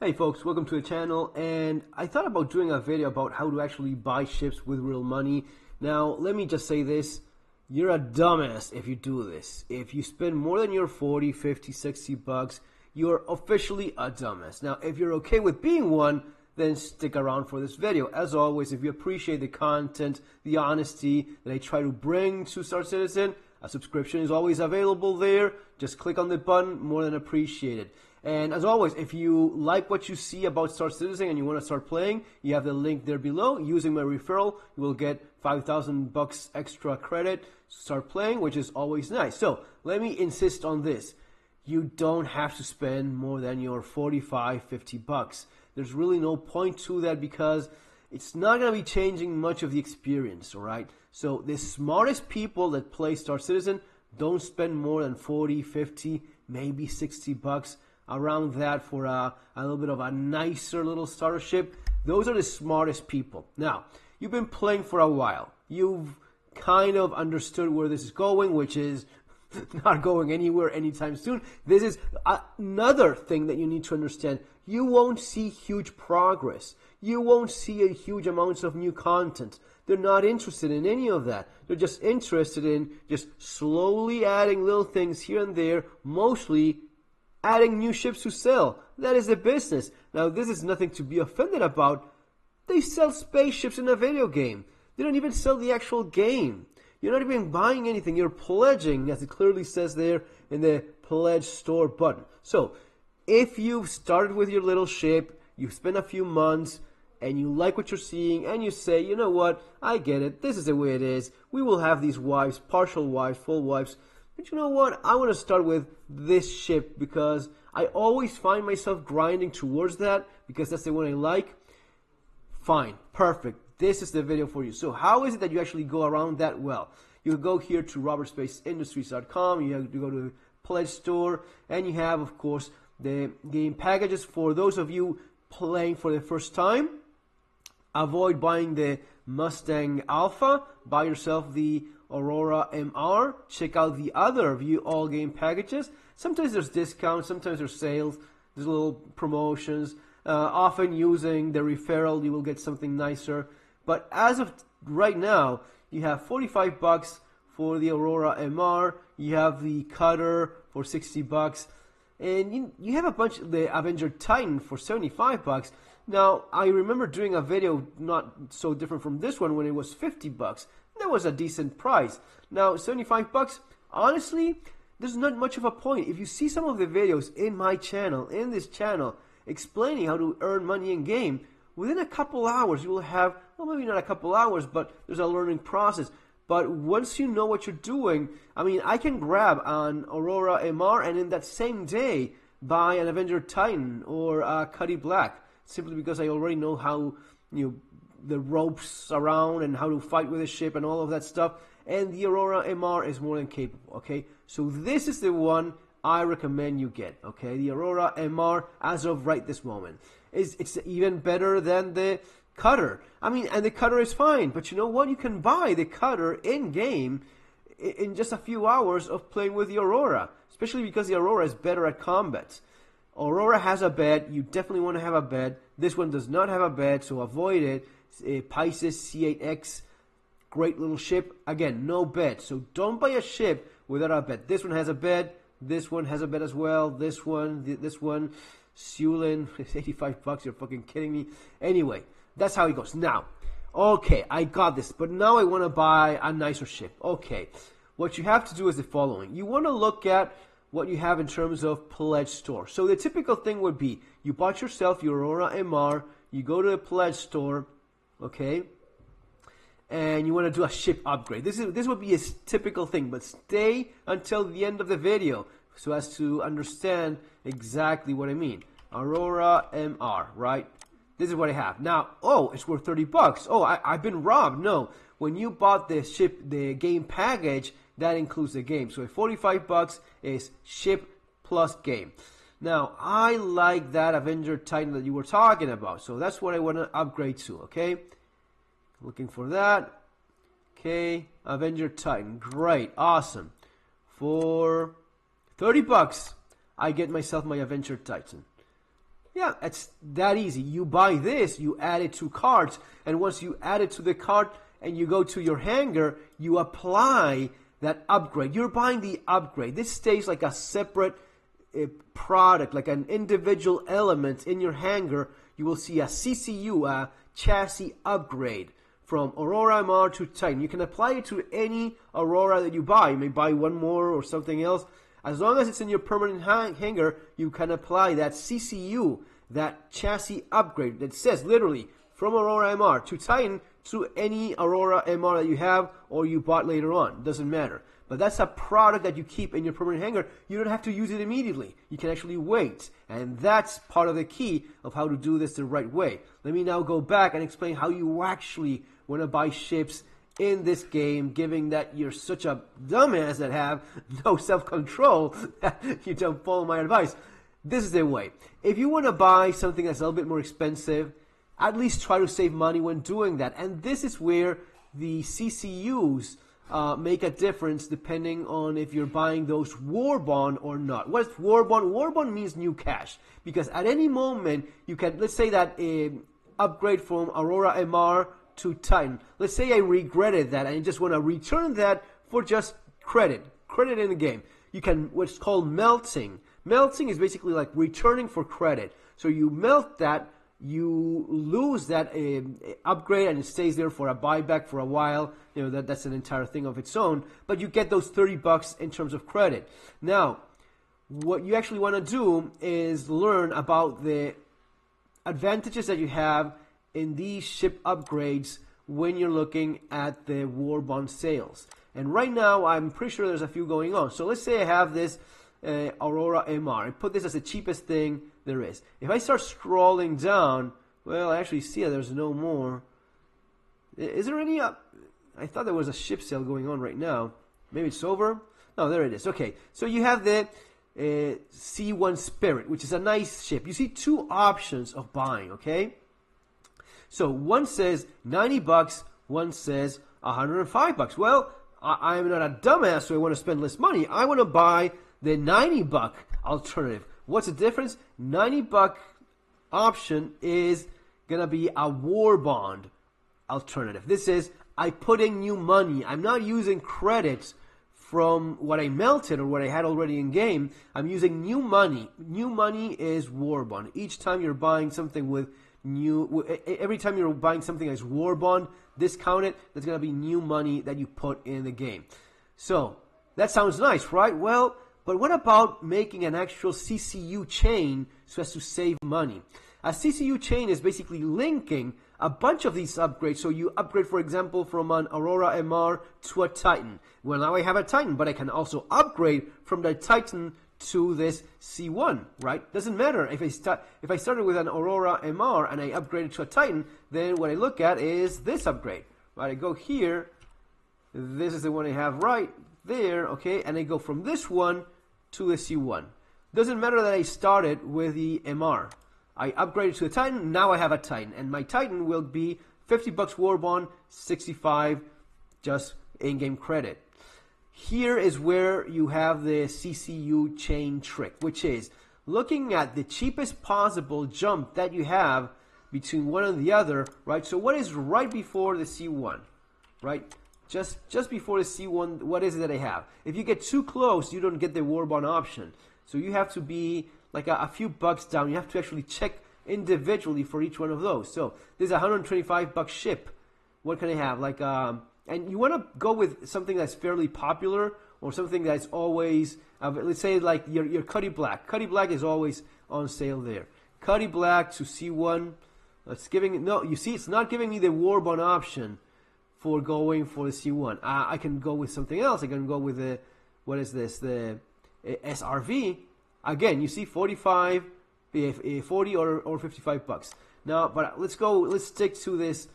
Hey folks, welcome to the channel, and I thought about doing a video about how to actually buy ships with real money. Now, let me just say this, you're a dumbass if you do this. If you spend more than your 40, 50, 60 bucks, you're officially a dumbass. Now, if you're okay with being one, then stick around for this video. As always, if you appreciate the content, the honesty that I try to bring to Star Citizen, a subscription is always available there. Just click on the button, more than appreciated. And as always, if you like what you see about Star Citizen and you want to start playing, you have the link there below. Using my referral, you will get 5,000 bucks extra credit to start playing, which is always nice. So let me insist on this. You don't have to spend more than your 45, 50 bucks. There's really no point to that because it's not going to be changing much of the experience, all right? So the smartest people that play Star Citizen don't spend more than 40, 50, maybe 60 bucks. Around that for a little bit of a nicer little starter ship. Those are the smartest people. Now, you've been playing for a while. You've kind of understood where this is going, which is not going anywhere anytime soon. This is another thing that you need to understand. You won't see huge progress. You won't see a huge amounts of new content. They're not interested in any of that. They're just interested in just slowly adding little things here and there, mostly adding new ships to sell. That is the business. Now, this is nothing to be offended about. They sell spaceships in a video game. They don't even sell the actual game. You're not even buying anything. You're pledging, as it clearly says there in the pledge store button. So, if you've started with your little ship, you've spent a few months, and you like what you're seeing, and you say, you know what, I get it. This is the way it is. We will have these wives, partial wives, full wives. But you know what? I want to start with this ship because I always find myself grinding towards that because that's the one I like. Fine. Perfect. This is the video for you. So how is it that you actually go around that? Well, you go here to robertspacindustries.com. You have to go to the pledge store, and you have, of course, the game packages. For those of you playing for the first time, avoid buying the Mustang Alpha. Buy yourself the Aurora MR. Check out the other View All game packages. Sometimes there's discounts, sometimes there's sales, there's little promotions. Often using the referral, you will get something nicer. But as of right now, you have 45 bucks for the Aurora MR. You have the Cutter for 60 bucks. And you have a bunch of the Avenger Titan for 75 bucks. Now, I remember doing a video not so different from this one when it was 50 bucks. That was a decent price. Now, 75 bucks, honestly, there's not much of a point. If you see some of the videos in my channel, in this channel, explaining how to earn money in game, within a couple hours you will have, well, maybe not a couple hours, but there's a learning process. But once you know what you're doing, I mean, I can grab an Aurora MR and in that same day buy an Avenger Titan or a Cuddy Black, simply because I already know how, the ropes around and how to fight with a ship and all of that stuff. And the Aurora MR is more than capable, okay? So this is the one I recommend you get, okay? The Aurora MR, as of right this moment, it's even better than the Cutter. I mean, and the Cutter is fine, but you know what? You can buy the Cutter in-game in just a few hours of playing with the Aurora, especially because the Aurora is better at combat. Aurora has a bed. You definitely want to have a bed. This one does not have a bed, so avoid it. Pisces C8X, great little ship. Again, no bed. So don't buy a ship without a bed. This one has a bed. This one has a bed as well. This one, Sulin, 85 bucks. You're fucking kidding me. Anyway, that's how it goes. Now, okay, I got this, but now I want to buy a nicer ship. Okay, what you have to do is the following. You want to look at what you have in terms of pledge store. So the typical thing would be you bought yourself your Aurora MR, you go to the pledge store, okay, and you want to do a ship upgrade. This would be a typical thing, but stay until the end of the video so as to understand exactly what I mean. Aurora MR, right? This is what I have. Now, oh, it's worth 30 bucks. Oh, I've been robbed. No, when you bought the ship, the game package, that includes the game. So 45 bucks is ship plus game. Now, I like that Avenger Titan that you were talking about. So that's what I want to upgrade to, okay? Looking for that. Okay, Avenger Titan. Great, awesome. For 30 bucks, I get myself my Avenger Titan. Yeah, it's that easy. You buy this, you add it to carts, and once you add it to the cart and you go to your hanger, you apply that upgrade. You're buying the upgrade. This stays like a separate product, like an individual element in your hanger. You will see a CCU, a chassis upgrade from Aurora MR to Titan. You can apply it to any Aurora that you buy. You may buy one more or something else. As long as it's in your permanent hanger, you can apply that CCU, that chassis upgrade that says literally from Aurora MR to Titan to any Aurora MR that you have or you bought later on. Doesn't matter. But that's a product that you keep in your permanent hanger. You don't have to use it immediately. You can actually wait. And that's part of the key of how to do this the right way. Let me now go back and explain how you actually want to buy ships in this game, given that you're such a dumbass that have no self-control, you don't follow my advice. This is the way. If you want to buy something that's a little bit more expensive, at least try to save money when doing that. And this is where the CCUs make a difference depending on if you're buying those war bond or not. What's war bond? War bond means new cash, because at any moment you can, let's say that upgrade from Aurora MR to Titan. Let's say I regretted that and I just want to return that for just credit in the game. You can, what's called melting. Melting is basically like returning for credit. So you melt that, you lose that upgrade, and it stays there for a buyback for a while. You know, that's an entire thing of its own. But you get those $30 in terms of credit. Now, what you actually want to do is learn about the advantages that you have in these ship upgrades when you're looking at the war bond sales. And right now, I'm pretty sure there's a few going on. So let's say I have this Aurora MR. I put this as the cheapest thing there is. If I start scrolling down, well, I actually see that there's no more. Is there any? I thought there was a ship sale going on right now. Maybe it's over. No, there it is. Okay, so you have the C1 Spirit, which is a nice ship. You see two options of buying. Okay, so one says $90, one says $105. Well, I'm not a dumbass, so I want to spend less money. I want to buy the $90 alternative. What's the difference? $90 option is going to be a war bond alternative. This is, I put in new money. I'm not using credits from what I melted or what I had already in game. I'm using new money. New money is war bond. Each time you're buying something with every time you're buying something as war bond discounted, there's going to be new money that you put in the game. So that sounds nice, right? Well, but what about making an actual CCU chain so as to save money? A CCU chain is basically linking a bunch of these upgrades. So you upgrade, for example, from an Aurora MR to a Titan. Well, now I have a Titan, but I can also upgrade from the Titan to this C1, right? Doesn't matter if I started with an Aurora MR and I upgraded to a Titan, then what I look at is this upgrade, right? I go here, this is the one I have right there, okay, and I go from this one to the C1. Doesn't matter that I started with the MR. I upgraded to a Titan, now I have a Titan, and my Titan will be $50 war bond, 65 just in-game credit. Here is where you have the CCU chain trick, which is looking at the cheapest possible jump that you have between one and the other, right? So what is right before the C1, right? Just before the C1, what is it that I have? If you get too close, you don't get the war bond option. So you have to be like a few bucks down. You have to actually check individually for each one of those. So this is a $125 ship. What can I have? Like and you want to go with something that's fairly popular or something that's always, let's say like your Cuddy Black. Cuddy Black is always on sale there. Cuddy Black to C1. It's giving, no, you see, it's not giving me the war bond option for going for the C1. I can go with something else. I can go with the, what is this? The SRV. Again, you see 45, 40 or $55. Now, but let's stick to this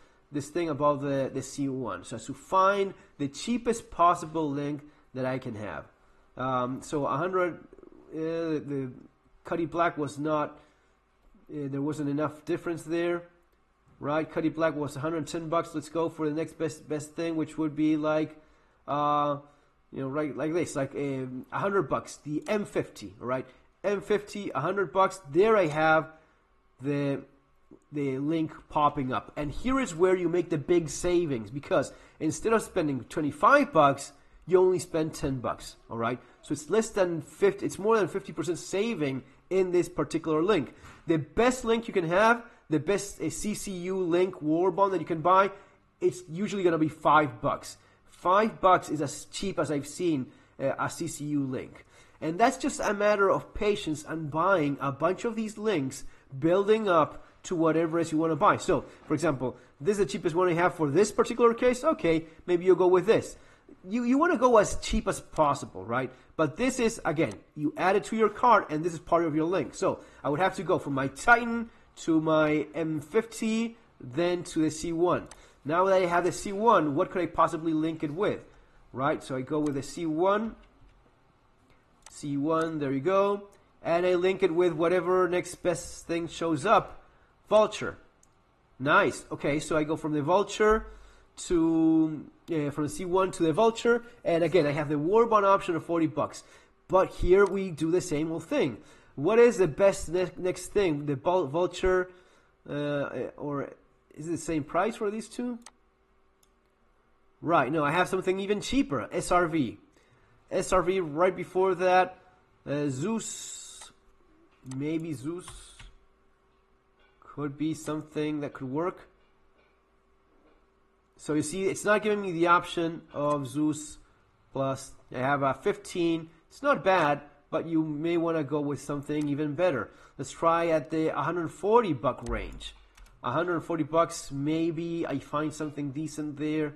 thing about the C1. So as to find the cheapest possible link that I can have. So 100, the Cuddy Black was not, there wasn't enough difference there, right? Cuddy Black was $110. Let's go for the next best thing, which would be like, right, like this, like $100. The M50, right? M50, $100. There I have the link popping up. And here is where you make the big savings, because instead of spending 25 bucks, you only spend 10 bucks, all right? So it's less than 50, it's more than 50% saving in this particular link. The best link you can have, the best CCU link war bond that you can buy, it's usually going to be 5 bucks. 5 bucks is as cheap as I've seen a CCU link. And that's just a matter of patience and buying a bunch of these links, building up to whatever it is you want to buy. So, for example, this is the cheapest one I have for this particular case. Okay, maybe you'll go with this. You want to go as cheap as possible, right? But this is, again, you add it to your cart, and this is part of your link. So I would have to go from my Titan to my M50, then to the C1. Now that I have the C1, what could I possibly link it with, right? So I go with the C1, there you go, and I link it with whatever next best thing shows up. Vulture. Nice. Okay, so I go from the Vulture to from the C1 to the Vulture, and again I have the war bond option of 40 bucks. But here we do the same old thing. What is the best next thing? The Vulture, or is it the same price for these two? Right. No, I have something even cheaper. SRV. SRV right before that. Zeus. Maybe Zeus. Could be something that could work. So you see, it's not giving me the option of Zeus plus. I have a 15. It's not bad, but you may want to go with something even better. Let's try at the 140 buck range. 140 bucks, maybe I find something decent there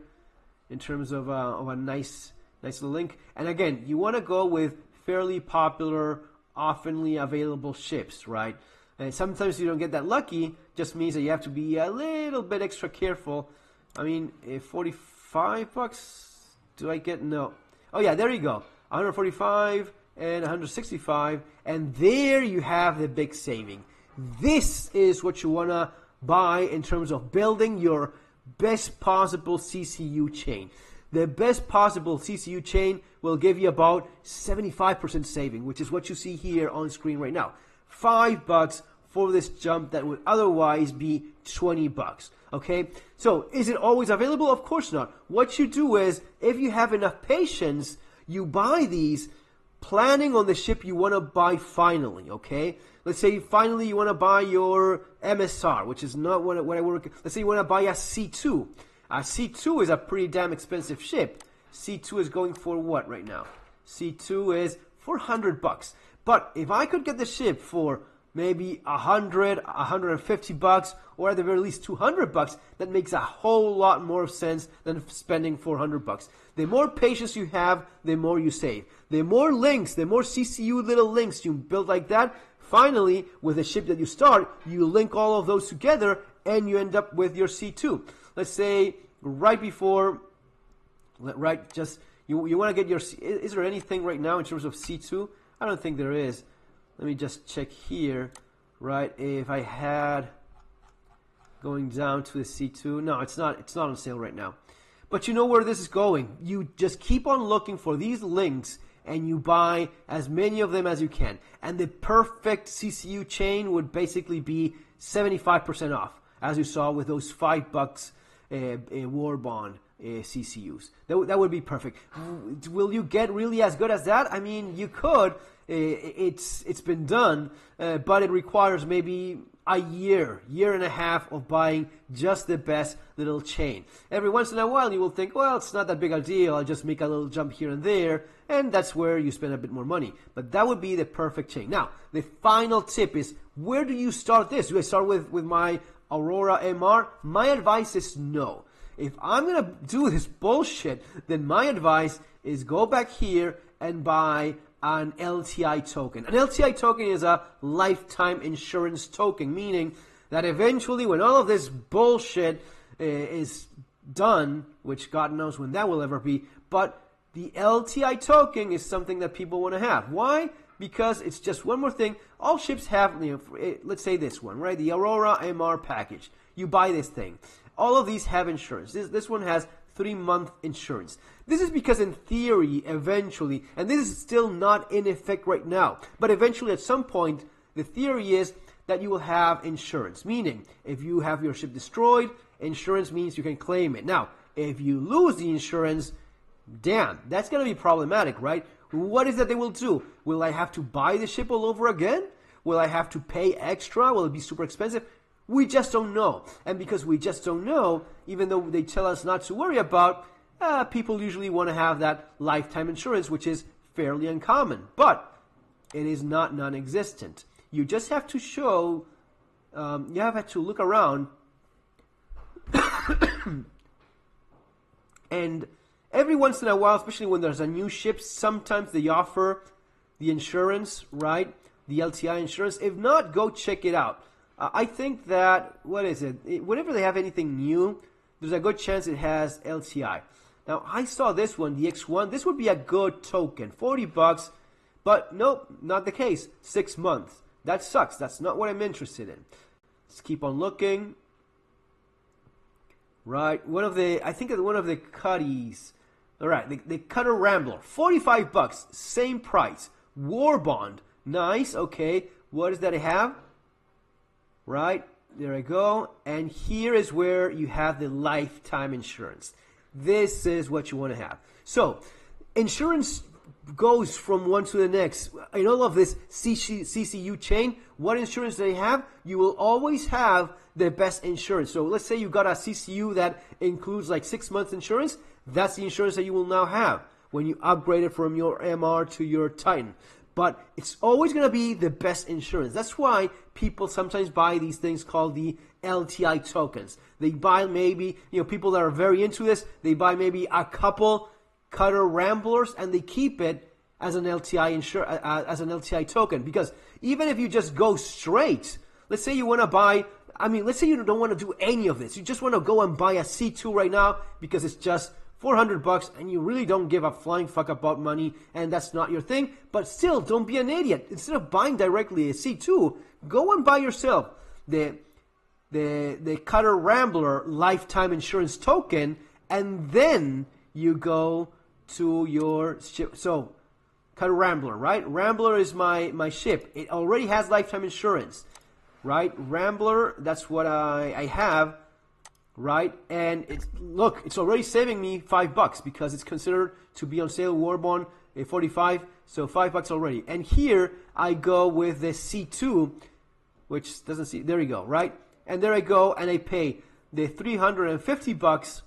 in terms of a nice little link. And again, you want to go with fairly popular, oftenly available ships, right? And sometimes you don't get that lucky, just means that you have to be a little bit extra careful. I mean, 45 bucks, do I get? No. Oh yeah, there you go. 145 and 165, and there you have the big saving. This is what you want to buy in terms of building your best possible CCU chain. The best possible CCU chain will give you about 75% saving, which is what you see here on screen right now. 5 bucks for this jump that would otherwise be 20 bucks. Okay, so is it always available? Of course not. What you do is, if you have enough patience, you buy these planning on the ship you want to buy finally. Okay, let's say finally you want to buy your MSR, which is not what I work. Let's say you want to buy a C2. A C2 is a pretty damn expensive ship. C2 is going for what right now? C2 is 400 bucks. But if I could get the ship for maybe 100, 150 bucks, or at the very least 200 bucks, that makes a whole lot more sense than spending 400 bucks. The more patience you have, the more you save. The more links, the more CCU little links you build like that, finally, with the ship that you start, you link all of those together and you end up with your C2. Let's say right before, right, just, you want to get your, is there anything right now in terms of C2? I don't think there is. Let me just check here, right? If I had going down to the C2, no, it's not on sale right now. But you know where this is going. You just keep on looking for these links and you buy as many of them as you can. And the perfect CCU chain would basically be 75% off, as you saw with those 5 bucks war bond CCUs. That would be perfect. Will you get really as good as that? I mean, you could. It's been done, but it requires maybe a year and a half of buying just the best little chain. Every once in a while you will think, well, it's not that big a deal, I'll just make a little jump here and there, and that's where you spend a bit more money. But that would be the perfect chain. Now, the final tip is, where do you start this? Do I start with my Aurora MR? My advice is no. If I'm going to do this bullshit, then my advice is go back here and buy an LTI token. An LTI token is a lifetime insurance token, meaning that eventually when all of this bullshit is done, which God knows when that will ever be, but the LTI token is something that people want to have. Why? Because it's just one more thing. All ships have, let's say this one, right? The Aurora MR package. You buy this thing. All of these have insurance. This one has 3-month insurance. This is because in theory, eventually, and this is still not in effect right now, but eventually at some point, the theory is that you will have insurance. Meaning, if you have your ship destroyed, insurance means you can claim it. Now, if you lose the insurance, damn, that's going to be problematic, right? What is that they will do? Will I have to buy the ship all over again? Will I have to pay extra? Will it be super expensive? We just don't know. And because we just don't know, even though they tell us not to worry about, people usually want to have that lifetime insurance, which is fairly uncommon. But it is not non-existent. You just have to show, you have to look around and every once in a while, especially when there's a new ship, sometimes they offer the insurance, right? The LTI insurance. If not, go check it out. I think that, what is it? Whenever they have anything new, there's a good chance it has LTI. Now, I saw this one, the X1. This would be a good token, $40, but nope, not the case. 6 months. That sucks. That's not what I'm interested in. Let's keep on looking. Right, I think one of the Cuddies. All right, the Cutter Rambler, $45, same price. War Bond, nice. Okay, what does that have? Right, there I go. And here is where you have the lifetime insurance. This is what you want to have. So, insurance goes from one to the next. In all of this CCU chain, what insurance they have? You will always have the best insurance. So let's say you got a CCU that includes like 6 months insurance. That's the insurance that you will now have when you upgrade it from your MR to your Titan. But it's always going to be the best insurance. That's why people sometimes buy these things called the LTI tokens. They buy maybe, people that are very into this, they buy maybe a couple Cutter Ramblers and they keep it as an LTI token. Because even if you just go straight, let's say you want to buy, let's say you don't want to do any of this. You just want to go and buy a C2 right now because it's just $400 and you really don't give a flying fuck about money and that's not your thing. But still, don't be an idiot. Instead of buying directly a C2, go and buy yourself the Cutter Rambler lifetime insurance token, and then you go to your ship. So, Cutter Rambler, right? Rambler is my ship. It already has lifetime insurance, right? Rambler, that's what I have, right? And it's already saving me $5 because it's considered to be on sale. Warbond, 45, so $5 already. And here I go with the C2, which doesn't see. There you go, right? And there I go, and I pay the $350,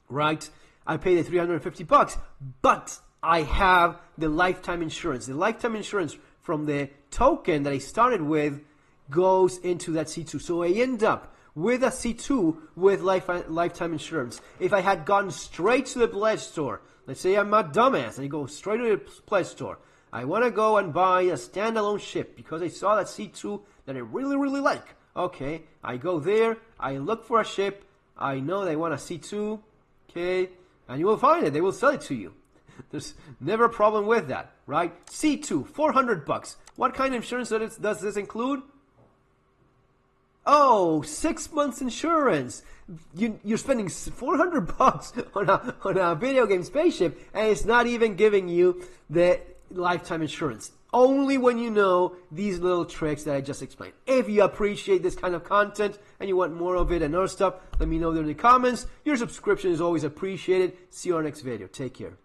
right? I pay the $350, but I have the lifetime insurance. The lifetime insurance from the token that I started with goes into that C2. So I end up with a C2 with lifetime insurance. If I had gone straight to the pledge store, let's say I'm a dumbass and I go straight to the pledge store. I want to go and buy a standalone ship because I saw that C2 that I really, really like. Okay, I go there, I look for a ship, I know they want a C2, okay, and you will find it, they will sell it to you. There's never a problem with that, right? C2, $400. What kind of insurance does this include? Oh, 6 months insurance. You're spending $400 on a video game spaceship, and it's not even giving you the lifetime insurance. Only when you know these little tricks that I just explained. If you appreciate this kind of content and you want more of it and other stuff, let me know there in the comments. Your subscription is always appreciated. See you on our next video. Take care.